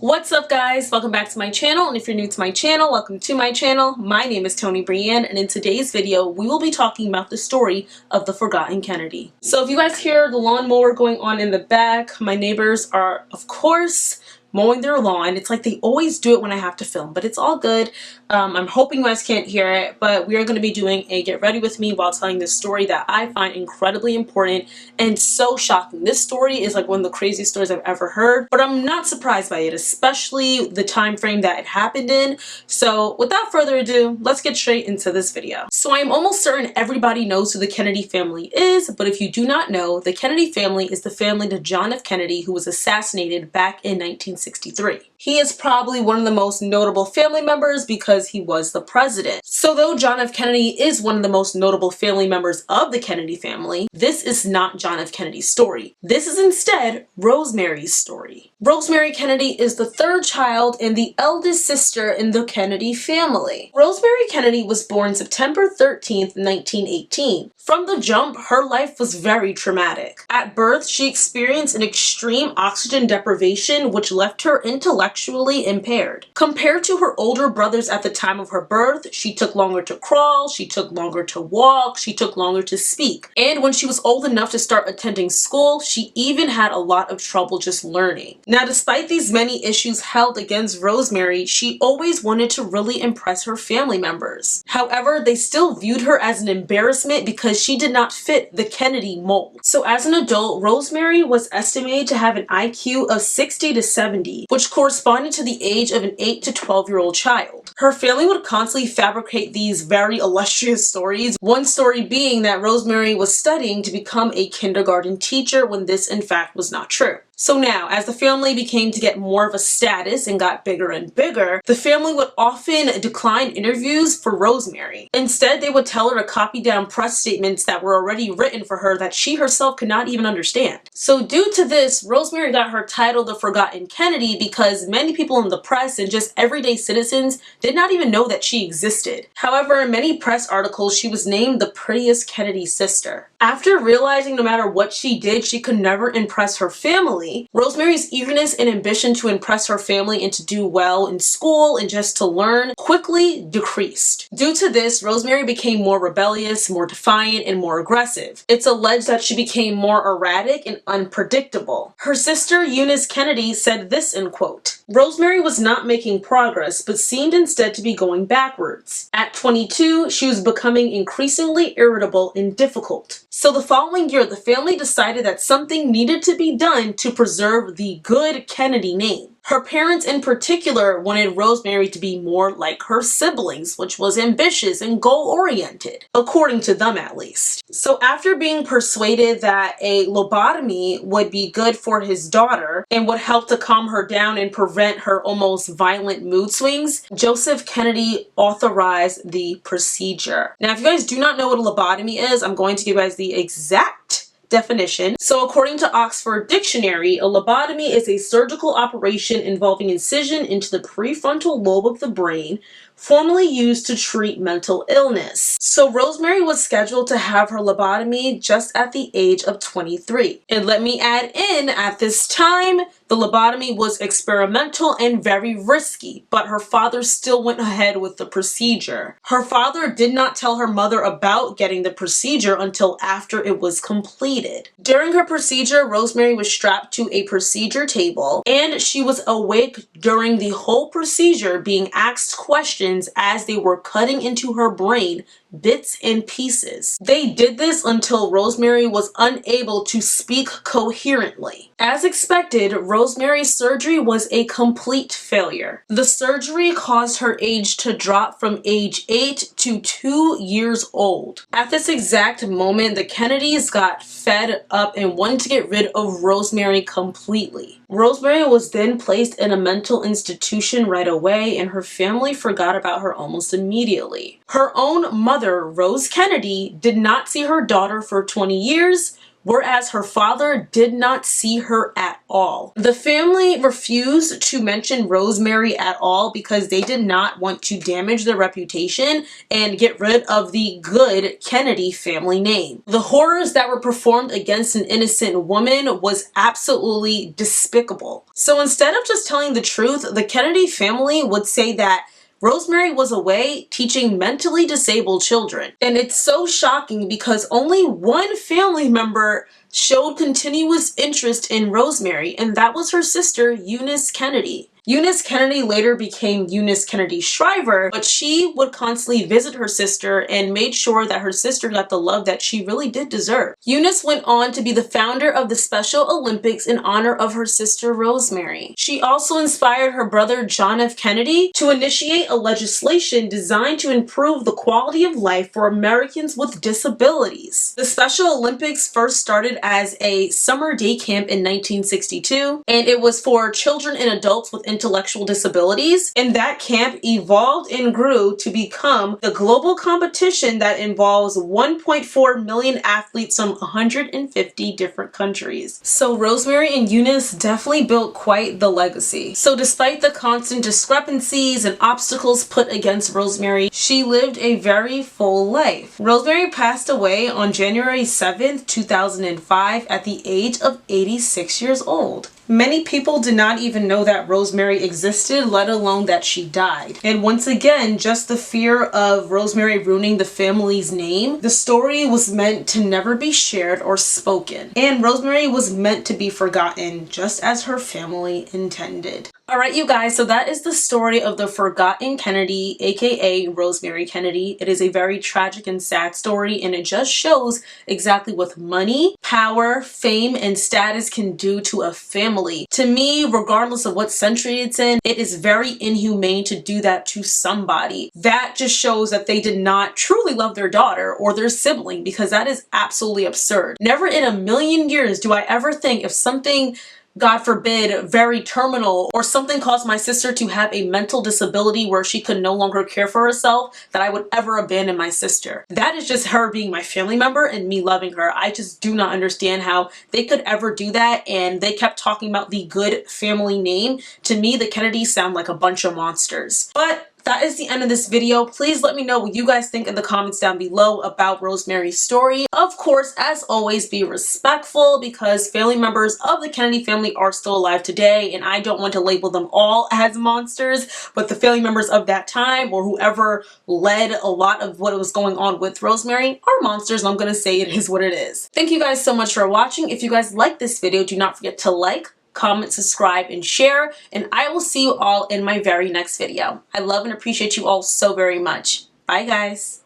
What's up guys, welcome back to my channel, and if you're new to my channel, welcome to my channel. My name is tonibryanne, and in today's video we will be talking about the story of the forgotten Kennedy. So if you guys hear the lawnmower going on in the back, my neighbors are of course mowing their lawn. It's like they always do it when I have to film, but it's all good. I'm hoping you guys can't hear it, but we are going to be doing a get ready with me while telling this story that I find incredibly important and so shocking. This story is like one of the craziest stories I've ever heard, but I'm not surprised by it, especially the time frame that it happened in. So without further ado, let's get straight into this video. So I am almost certain everybody knows who the Kennedy family is, but if you do not know, the Kennedy family is the family to John F. Kennedy, who was assassinated back in 1963. He is probably one of the most notable family members because he was the president. So though John F. Kennedy is one of the most notable family members of the Kennedy family, this is not John F. Kennedy's story. This is instead Rosemary's story. Rosemary Kennedy is the third child and the eldest sister in the Kennedy family. Rosemary Kennedy was born September 13th, 1918. From the jump, her life was very traumatic. At birth, she experienced an extreme oxygen deprivation which left her intellectually impaired. Compared to her older brothers at the time of her birth, she took longer to crawl, she took longer to walk, she took longer to speak. And when she was old enough to start attending school, she even had a lot of trouble just learning. Now, despite these many issues held against Rosemary, she always wanted to really impress her family members. However, they still viewed her as an embarrassment because she did not fit the Kennedy mold. So as an adult, Rosemary was estimated to have an IQ of 60 to 70, which corresponded to the age of an 8 to 12-year-old child. Her family would constantly fabricate these very illustrious stories, one story being that Rosemary was studying to become a kindergarten teacher when this in fact was not true. So now, as the family became to get more of a status and got bigger and bigger, the family would often decline interviews for Rosemary. Instead, they would tell her to copy down press statements that were already written for her that she herself could not even understand. So due to this, Rosemary got her title the Forgotten Kennedy because many people in the press and just everyday citizens did not even know that she existed. However, in many press articles, she was named the prettiest Kennedy sister. After realizing no matter what she did, she could never impress her family, Rosemary's eagerness and ambition to impress her family and to do well in school and just to learn quickly decreased. Due to this, Rosemary became more rebellious, more defiant, and more aggressive. It's alleged that she became more erratic and unpredictable. Her sister, Eunice Kennedy, said this in quote, "Rosemary was not making progress, but seemed instead to be going backwards. At 22, she was becoming increasingly irritable and difficult." So the following year, the family decided that something needed to be done to preserve the good Kennedy name. Her parents in particular wanted Rosemary to be more like her siblings, which was ambitious and goal-oriented, according to them at least. So after being persuaded that a lobotomy would be good for his daughter and would help to calm her down and prevent her almost violent mood swings, Joseph Kennedy authorized the procedure. Now, if you guys do not know what a lobotomy is, I'm going to give you guys the exact definition. So according to Oxford Dictionary, a lobotomy is a surgical operation involving incision into the prefrontal lobe of the brain, formerly used to treat mental illness. So Rosemary was scheduled to have her lobotomy just at the age of 23. And let me add in, at this time, the lobotomy was experimental and very risky, but her father still went ahead with the procedure. Her father did not tell her mother about getting the procedure until after it was completed. During her procedure, Rosemary was strapped to a procedure table, and she was awake during the whole procedure, being asked questions as they were cutting into her brain bits and pieces. They did this until Rosemary was unable to speak coherently. As expected, Rosemary's surgery was a complete failure. The surgery caused her age to drop from age 8 to 2 years old. At this exact moment, the Kennedys got fed up and wanted to get rid of Rosemary completely. Rosemary was then placed in a mental institution right away, and her family forgot about her almost immediately. Her own mother, Rose Kennedy, did not see her daughter for 20 years, whereas her father did not see her at all. The family refused to mention Rosemary at all because they did not want to damage their reputation and get rid of the good Kennedy family name. The horrors that were performed against an innocent woman was absolutely despicable. So instead of just telling the truth, the Kennedy family would say that Rosemary was away teaching mentally disabled children. And it's so shocking because only one family member showed continuous interest in Rosemary, and that was her sister, Eunice Kennedy. Eunice Kennedy later became Eunice Kennedy Shriver, but she would constantly visit her sister and made sure that her sister got the love that she really did deserve. Eunice went on to be the founder of the Special Olympics in honor of her sister Rosemary. She also inspired her brother John F. Kennedy to initiate a legislation designed to improve the quality of life for Americans with disabilities. The Special Olympics first started as a summer day camp in 1962, and it was for children and adults with intellectual disabilities, and that camp evolved and grew to become the global competition that involves 1.4 million athletes from 150 different countries. So Rosemary and Eunice definitely built quite the legacy. So despite the constant discrepancies and obstacles put against Rosemary, she lived a very full life. Rosemary passed away on January 7th, 2005 at the age of 86 years old. Many people did not even know that Rosemary existed, let alone that she died. And once again, just the fear of Rosemary ruining the family's name, the story was meant to never be shared or spoken. And Rosemary was meant to be forgotten, just as her family intended. Alright you guys, so that is the story of the forgotten Kennedy, aka Rosemary Kennedy. It is a very tragic and sad story, and it just shows exactly what money, power, fame, and status can do to a family. To me, regardless of what century it's in, it is very inhumane to do that to somebody. That just shows that they did not truly love their daughter or their sibling, because that is absolutely absurd. Never in a million years do I ever think if something, God forbid, very terminal, or something caused my sister to have a mental disability where she could no longer care for herself, that I would ever abandon my sister. That is just her being my family member and me loving her. I just do not understand how they could ever do that, and they kept talking about the good family name. To me, the Kennedys sound like a bunch of monsters. But that is the end of this video. Please let me know what you guys think in the comments down below about Rosemary's story. Of course, as always, be respectful because family members of the Kennedy family are still alive today, and I don't want to label them all as monsters, but the family members of that time or whoever led a lot of what was going on with Rosemary are monsters, and I'm gonna say it is what it is. Thank you guys so much for watching. If you guys like this video, do not forget to like, comment, subscribe, and share, and I will see you all in my very next video. I love and appreciate you all so very much. Bye guys.